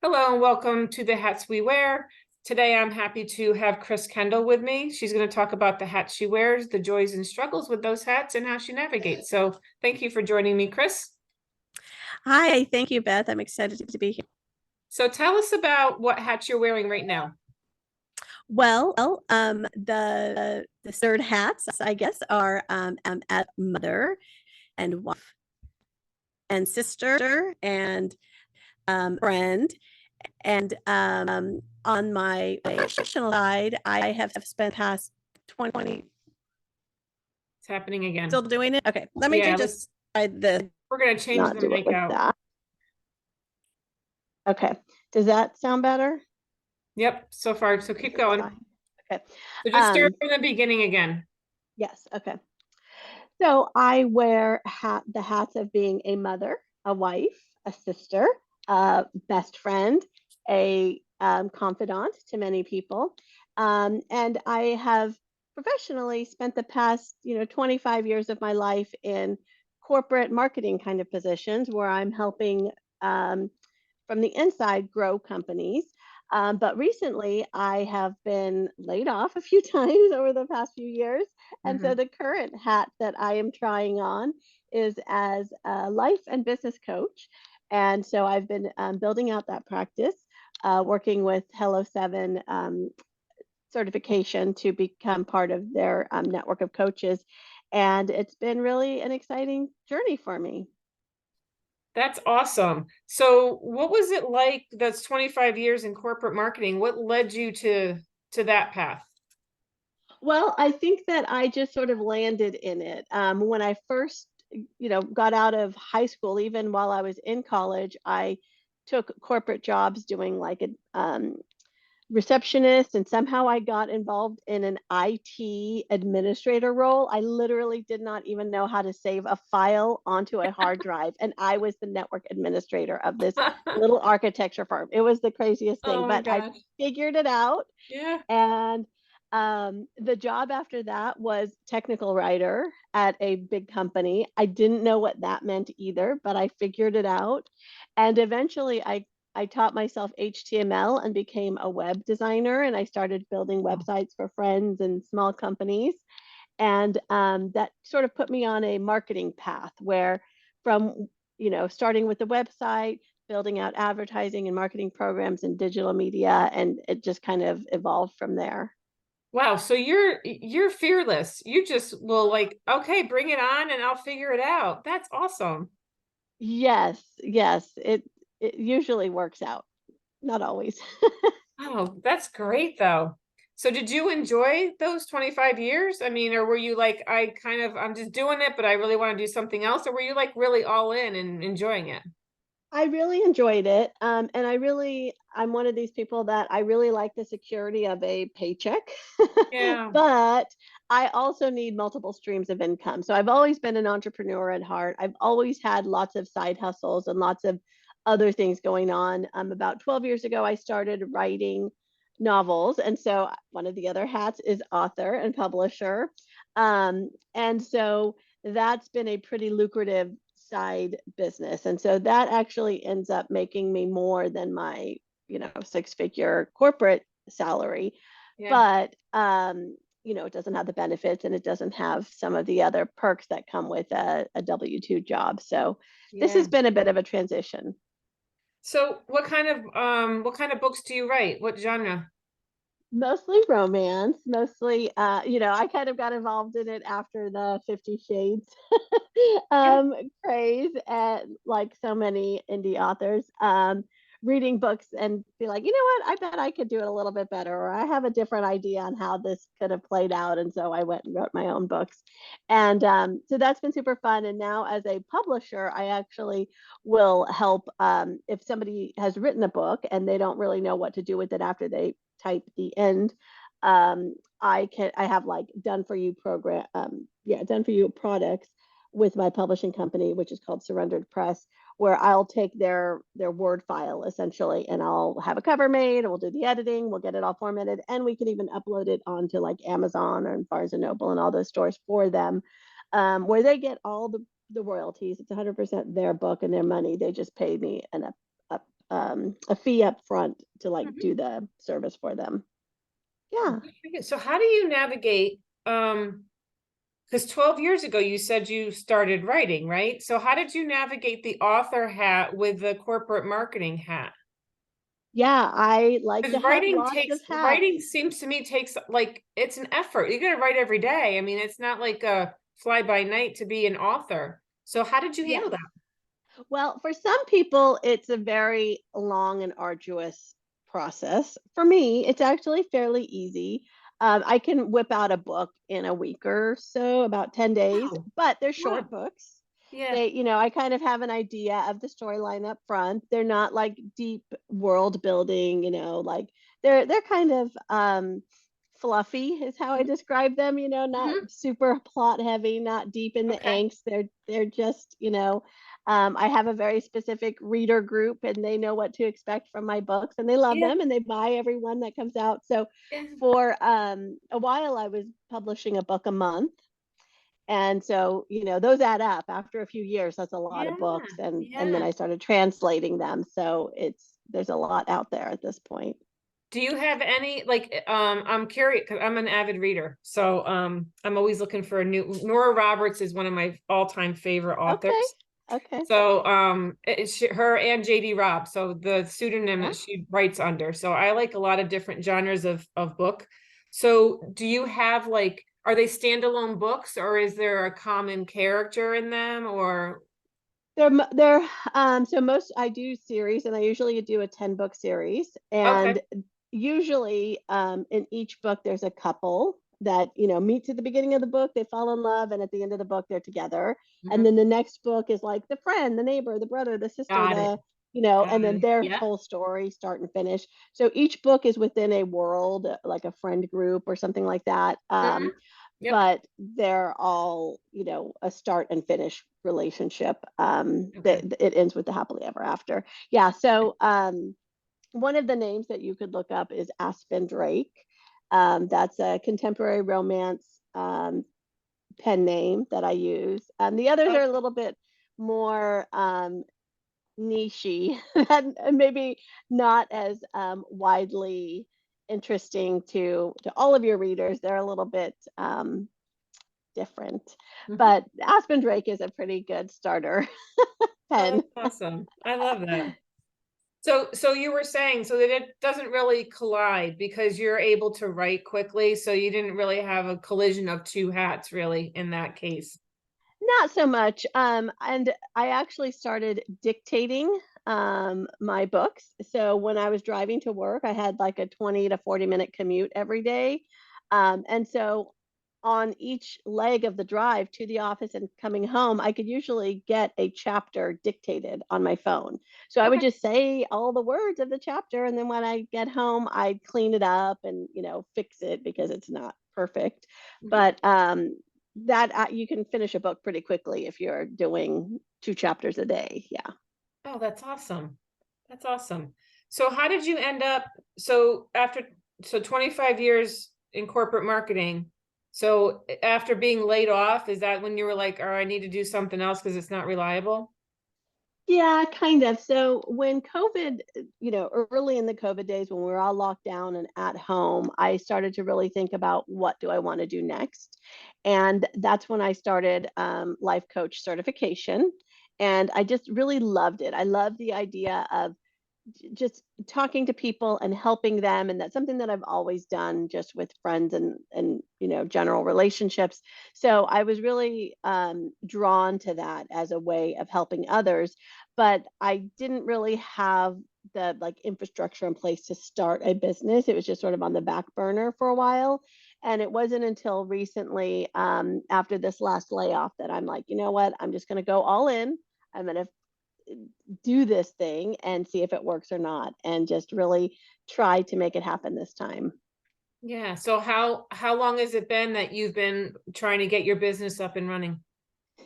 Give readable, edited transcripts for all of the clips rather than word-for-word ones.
Hello and welcome to the Hats We Wear. Today I'm happy to have Kris Kendall with me. She's going to talk about the hats she wears, the joys and struggles with those hats, and how she navigates. So thank you for joining me, Kris. Hi, thank you, Beth. I'm excited to be here. So tell us about what hats you're wearing right now. The third hats, I guess, are at mother and wife and sister and friend. And on my professional side, I have spent past 20. It's happening again. Still doing it? Okay, let me Yeah, just try the we're going to change not the do it mic like out. that. Okay, does that sound better? Yep, so far. So keep going. Okay. So just start from the beginning again. Yes, okay. So I wear the hats of being a mother, a wife, a sister, a best friend, a confidant to many people. And I have professionally spent the past, 25 years of my life in corporate marketing kind of positions where I'm helping from the inside grow companies. But recently, I have been laid off a few times over the past few years. And so the current hat that I am trying on is as a life and business coach. And so I've been building out that practice, working with Hello 7 certification to become part of their network of coaches. And it's been really an exciting journey for me. That's awesome. So what was it like that's 25 years in corporate marketing? What led you to that path? Well, I think that I just sort of landed in it. When I first, got out of high school, even while I was in college, I took corporate jobs doing like a receptionist, and somehow I got involved in an IT administrator role. I literally did not even know how to save a file onto a hard drive, and I was the network administrator of this little architecture firm. It was the craziest thing, Oh my but I gosh. figured it out. Yeah. And the job after that was technical writer at a big company. I didn't know what that meant either, but I figured it out. And eventually I taught myself HTML and became a web designer. And I started building websites for friends and small companies. And that sort of put me on a marketing path where from, starting with the website, building out advertising and marketing programs and digital media, and it just kind of evolved from there. Wow. So you're fearless. You just will like, okay, bring it on and I'll figure it out. That's awesome. Yes, yes, it usually works out. Not always. Oh, that's great though. So did you enjoy those 25 years? I mean, or were you like, I'm just doing it, but I really want to do something else? Or were you like really all in and enjoying it? I really enjoyed it. And I'm one of these people that I really like the security of a paycheck, Yeah. but I also need multiple streams of income. So I've always been an entrepreneur at heart. I've always had lots of side hustles and lots of other things going on. About 12 years ago, I started writing novels. And so one of the other hats is author and publisher. And so that's been a pretty lucrative side business. And so that actually ends up making me more than my, 6-figure corporate salary. Yeah. But it doesn't have the benefits and it doesn't have some of the other perks that come with a W-2 job. So this has Yeah. been a bit of a transition. So what kind of books do you write? What genre? Mostly romance, mostly I kind of got involved in it after the 50 Shades Yeah. craze, and like so many indie authors, reading books and be like, you know what, I bet I could do it a little bit better, or I have a different idea on how this could have played out. And so I went and wrote my own books. And so that's been super fun. And now as a publisher, I actually will help if somebody has written a book and they don't really know what to do with it after they type the end. I have like done for you program, done for you products with my publishing company, which is called Surrendered Press, where I'll take their Word file essentially, and I'll have a cover made, and we'll do the editing, we'll get it all formatted, and we can even upload it onto like Amazon or Barnes and Noble and all those stores for them, where they get all the royalties. It's 100% their book and their money. They just pay me a a fee up front to like Mhm. do the service for them. Oh, Yeah. good for you. So how do you navigate, because 12 years ago you said you started writing, right? So how did you navigate the author hat with the corporate marketing hat? Yeah, I like to Because have lots of hats. writing seems to me takes like it's an effort. You gotta write every day. I mean, it's not like a fly by night to be an author. So how did you handle Yes. that? Well, for some people, it's a very long and arduous process. For me, it's actually fairly easy. I can whip out a book in a week or so, about 10 days, Oh, but they're wow. short books. Yeah. They, I kind of have an idea of the storyline up front. They're not like deep world building, like they're kind of fluffy is how I describe them, not Mhm. super plot heavy, not deep in the Okay. angst. They're just, I have a very specific reader group and they know what to expect from my books and they love Yeah. them and they buy every one that comes out. So Yeah. for a while I was publishing a book a month. And so, those add up after a few years. That's a lot Yeah. of books. And then Yeah. I started translating them. So there's a lot out there at this point. Do you have any like I'm curious because I'm an avid reader. So I'm always looking for a new Nora Roberts is one of my all-time favorite Okay. authors. Okay. So it's her and JD Robb. So the pseudonym Yeah. that she writes under. So I like a lot of different genres of book. So do you have like are they standalone books or is there a common character in them or So most I do series and I usually do a 10 book series okay. and usually in each book there's a couple that meets at the beginning of the book, they fall in love, and at the end of the book they're together, and Mhm. then the next book is like the friend, the neighbor, the brother, the sister, Got it. Got and then it. their Yeah. whole story start and finish. So each book is within a world, like a friend group or something like that. Mhm. Yep. But they're all, a start and finish relationship. Okay. That it ends with the happily ever after. Yeah. So one of the names that you could look up is Aspen Drake. That's a contemporary romance pen name that I use. The others Oh, are a little bit more nichey and maybe not as widely interesting to all of your readers. They're a little bit different, mhm. but Aspen Drake is a pretty good starter Oh, pen. that's awesome. I love that. So you were saying so that it doesn't really collide because you're able to write quickly, so you didn't really have a collision of two hats really in that case. Not so much. And I actually started dictating my books. So when I was driving to work, I had like a 20 to 40-minute commute every day. And so on each leg of the drive to the office and coming home, I could usually get a chapter dictated on my phone. So I would Okay. just say all the words of the chapter. And then when I get home, I'd clean it up and, fix it because it's not perfect. Mhm. But that you can finish a book pretty quickly if you're doing 2 chapters a day. Yeah. Oh, that's awesome. That's awesome. So how did you end up so after so 25 years in corporate marketing, so after being laid off, is that when you were like, oh, I need to do something else because it's not reliable? Yeah, kind of. So when COVID, early in the COVID days when we were all locked down and at home, I started to really think about what do I want to do next. And that's when I started life coach certification. And I just really loved it. I love the idea of just talking to people and helping them, and that's something that I've always done just with friends and general relationships. So I was really drawn to that as a way of helping others, but I didn't really have the like infrastructure in place to start a business. It was just sort of on the back burner for a while, and it wasn't until recently, after this last layoff, that I'm like, you know what, I'm just going to go all in. I'm going to do this thing and see if it works or not, and just really try to make it happen this time. Yeah. So how long has it been that you've been trying to get your business up and running?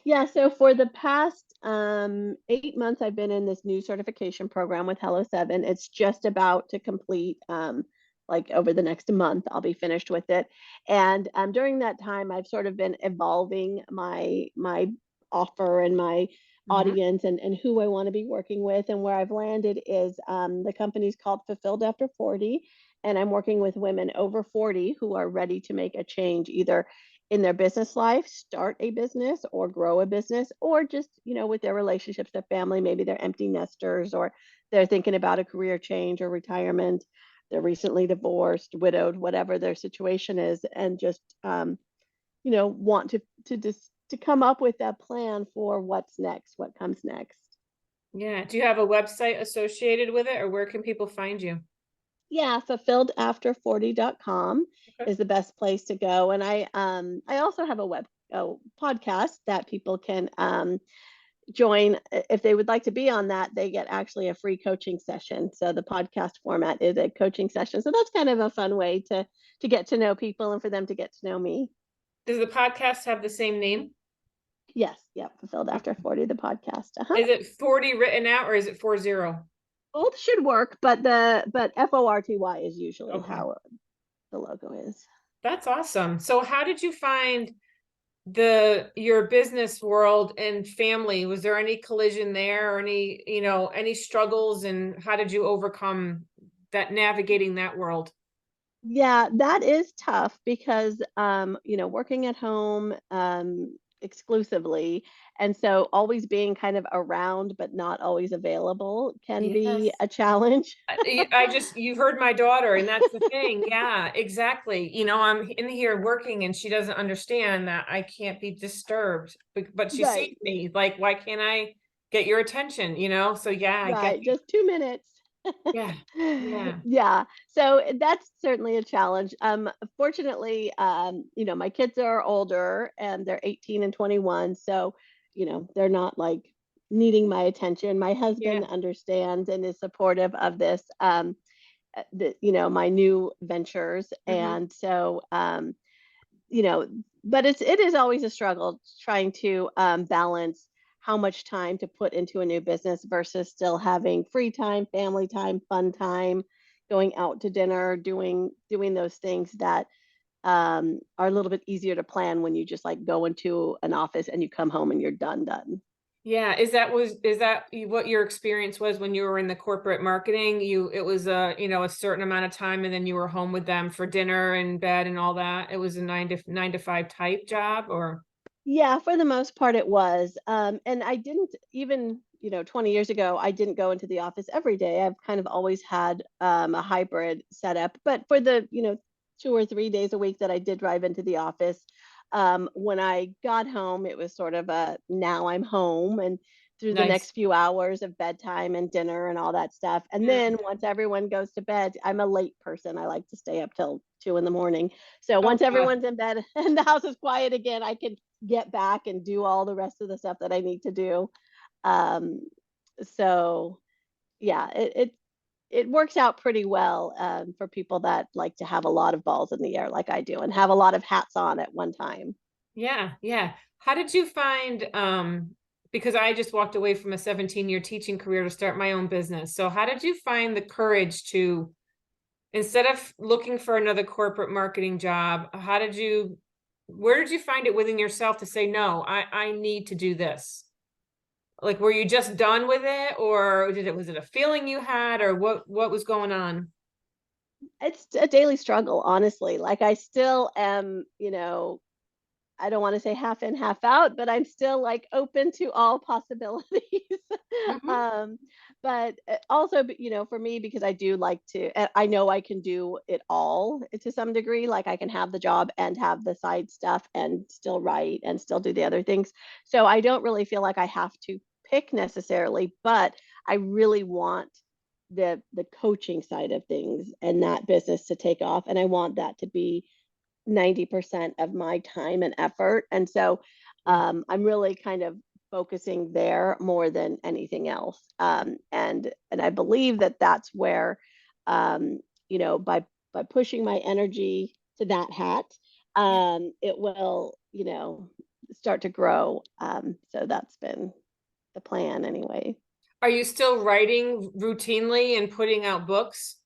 Yeah, so for the past 8 months, I've been in this new certification program with Hello 7. It's just about to complete. Like over the next month, I'll be finished with it. And during that time, I've sort of been evolving my offer and Mhm. audience and who I want to be working with. And where I've landed is the company's called Fulfilled After 40. And I'm working with women over 40 who are ready to make a change either in their business life, start a business or grow a business, or just, with their relationships, their family, maybe they're empty nesters or they're thinking about a career change or retirement. They're recently divorced, widowed, whatever their situation is, and just want to come up with that plan for what's next, what comes next. Yeah. Do you have a website associated with it, or where can people find you? Yeah, fulfilledafter40.com Okay. is the best place to go. And I also have a podcast that people can join. If they would like to be on that, they get actually a free coaching session. So the podcast format is a coaching session. So that's kind of a fun way to get to know people and for them to get to know me. Does the podcast have the same name? Yes, yep, Fulfilled After Okay. 40, the podcast. Uh-huh. Is it 40 written out, or is it 40? Both should work, but FORTY is usually Okay. how the logo is. That's awesome. So how did you find your business world and family? Was there any collision there, or any struggles, and how did you overcome that, navigating that world? Yeah, that is tough because working at home exclusively, and so always being kind of around but not always available can be Yes. a challenge. You heard my daughter, and that's the thing. Yeah, exactly. I'm in here working, and she doesn't understand that I can't be disturbed, but she sees Right. me like, why can't I get your attention? So yeah, I get Right, just 2 minutes. Yeah. Yeah. Yeah, so that's certainly a challenge. Fortunately, my kids are older and they're 18 and 21, so, they're not like needing my attention. My Yeah. husband understands and is supportive of this, my new ventures. Hmm. And so, you know, but it is always a struggle trying to balance how much time to put into a new business versus still having free time, family time, fun time, going out to dinner, doing those things that are a little bit easier to plan when you just like go into an office and you come home and you're done. Yeah. Is that what your experience was when you were in the corporate marketing? It was a certain amount of time, and then you were home with them for dinner and bed and all that. It was a nine to five type job, or? Yeah, for the most part it was. And I didn't even, 20 years ago, I didn't go into the office every day. I've kind of always had a hybrid setup. But for the, 2 or 3 days a week that I did drive into the office, when I got home, it was sort of a now I'm home and through the Nice. next few hours of bedtime and dinner and all that stuff. And then once everyone goes to bed, I'm a late person. I like to stay up till 2 in the morning. So Oh once God. everyone's in bed and the house is quiet again, I can get back and do all the rest of the stuff that I need to do. Um, so yeah, it works out pretty well for people that like to have a lot of balls in the air like I do and have a lot of hats on at one time. Yeah, yeah. How did you find, because I just walked away from a 17-year teaching career to start my own business. So how did you find the courage to, instead of looking for another corporate marketing job, where did you find it within yourself to say, no, I need to do this? Like, were you just done with it, or was it a feeling you had, or what was going on? It's a daily struggle, honestly. Like I still am, I don't want to say half in, half out, but I'm still like open to all possibilities. Hmm. um, but also, for me, because I do like to, I know I can do it all to some degree. Like I can have the job and have the side stuff and still write and still do the other things. So I don't really feel like I have to pick necessarily, but I really want the coaching side of things and that business to take off. And I want that to be 90% of my time and effort. And so Yeah. I'm really kind of focusing there more than anything else. And I believe that that's where, um, by pushing my energy to that hat, Yeah. it will, start to grow. So that's been the plan anyway. Are you still writing routinely and putting out books?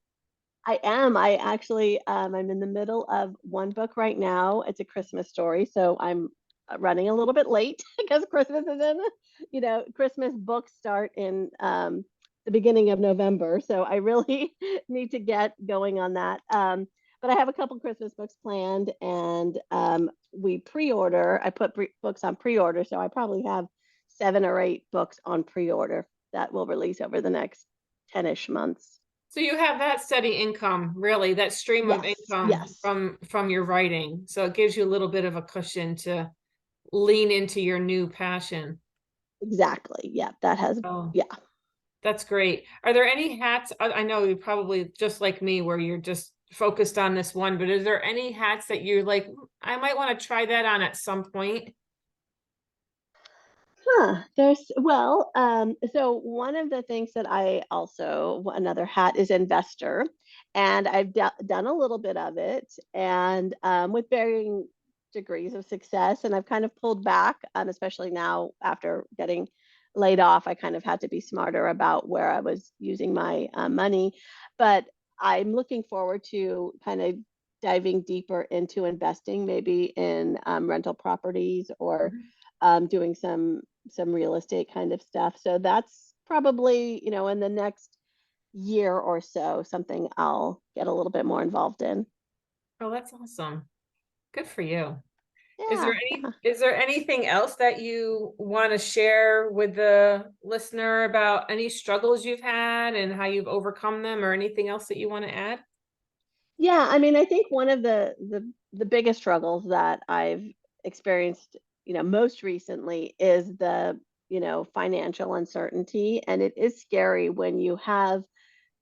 I am. I actually, I'm in the middle of one book right now. It's a Christmas story, so I'm running a little bit late because Christmas is in, Christmas books start in the beginning of November. So I really need to get going on that. But I have a couple Christmas books planned, and we pre-order. I put books on pre-order, so I probably have 7 or 8 books on pre-order that will release over the next 10-ish months. So you have that steady income, really, that stream of Yes, income yes, from your writing. So it gives you a little bit of a cushion to lean into your new passion. exactly. Yeah, that has, Oh, yeah. that's great. Are there any hats? I know you probably just like me where you're just focused on this one, but is there any hats that you're like, I might want to try that on at some point? Huh. So one of the things that I also, another hat is investor, and I've done a little bit of it, and with varying degrees of success. And I've kind of pulled back, especially now after getting laid off. I kind of had to be smarter about where I was using my money. But I'm looking forward to kind of diving deeper into investing, maybe in rental properties, or Mhm. doing some real estate kind of stuff. So that's probably, in the next year or so, something I'll get a little bit more involved in. Oh, that's awesome. Good for you. Yeah, yeah. Is there anything else that you want to share with the listener about any struggles you've had and how you've overcome them, or anything else that you want to add? Yeah, I mean, I think one of the biggest struggles that I've experienced, most recently is the, financial uncertainty. And it is scary when you have,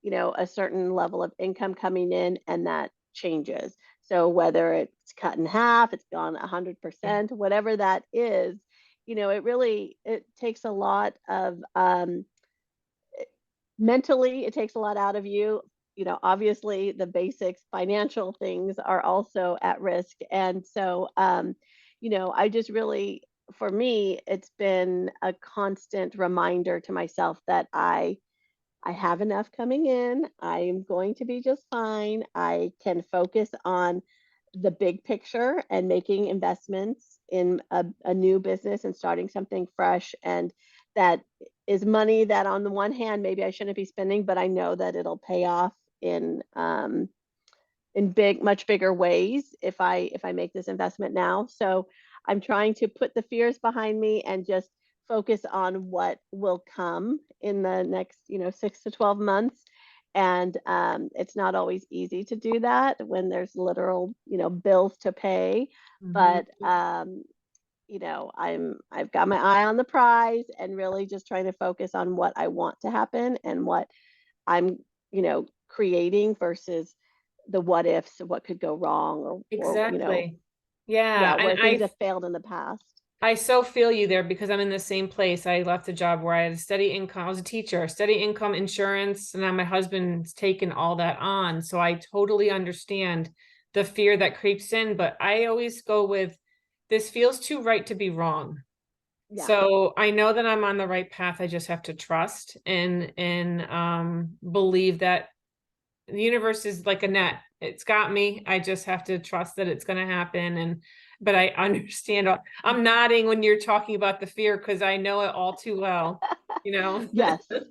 a certain level of income coming in and that changes. So whether it's cut in half, it's gone Yeah. 100%, whatever that is, it takes a lot of mentally, it takes a lot out of you. Obviously the basics financial things are also at risk. And so I just really, for me, it's been a constant reminder to myself that I have enough coming in. I'm going to be just fine. I can focus on the big picture and making investments in a new business and starting something fresh. And that is money that, on the one hand, maybe I shouldn't be spending, but I know that it'll pay off in much bigger ways if I make this investment now. So I'm trying to put the fears behind me and just focus on what will come in the next, 6 to 12 months. And it's not always easy to do that when there's literal, bills to pay. Mhm. But I've got my eye on the prize and really just trying to focus on what I want to happen and what I'm, creating versus the what ifs of what could go wrong, or Exactly. Yeah. yeah, And where things have failed in the past. I so feel you there because I'm in the same place. I left a job where I had a steady income. I was a teacher, steady income, insurance, and now my husband's taken all that on. So I totally understand the fear that creeps in, but I always go with, this feels too right to be wrong. Yeah. So I know that I'm on the right path. I just have to trust and believe that the universe is like a net. It's got me. I just have to trust that it's going to happen. But I understand. I'm nodding when you're talking about the fear because I know it all too well, you know? Yes. Yep.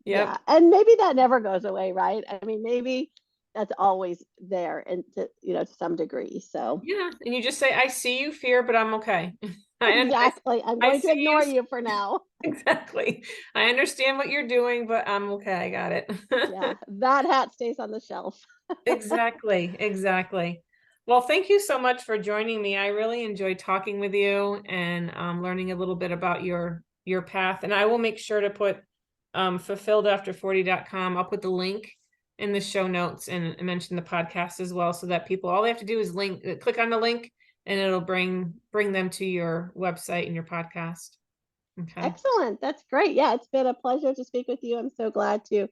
Yeah. And maybe that never goes away, right? I mean, maybe that's always there, and to some degree. So Yeah. And you just say, I see you, fear, but I'm okay. exactly. I'm I going to see you. ignore you for now. Exactly. I understand what you're doing, but I'm okay. I got it. Yeah. That hat stays on the shelf. Exactly, exactly. Well, thank you so much for joining me. I really enjoyed talking with you and learning a little bit about your path. And I will make sure to put fulfilledafter40.com. I'll put the link in the show notes and mention the podcast as well, so that people, all they have to do is click on the link, and it'll bring them to your website and your podcast. Okay. Excellent. That's great. Yeah, it's been a pleasure to speak with you. I'm so glad to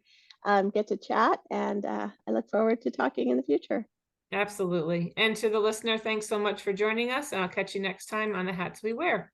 get to chat, and I look forward to talking in the future. Absolutely. And to the listener, thanks so much for joining us. And I'll catch you next time on The Hats We Wear.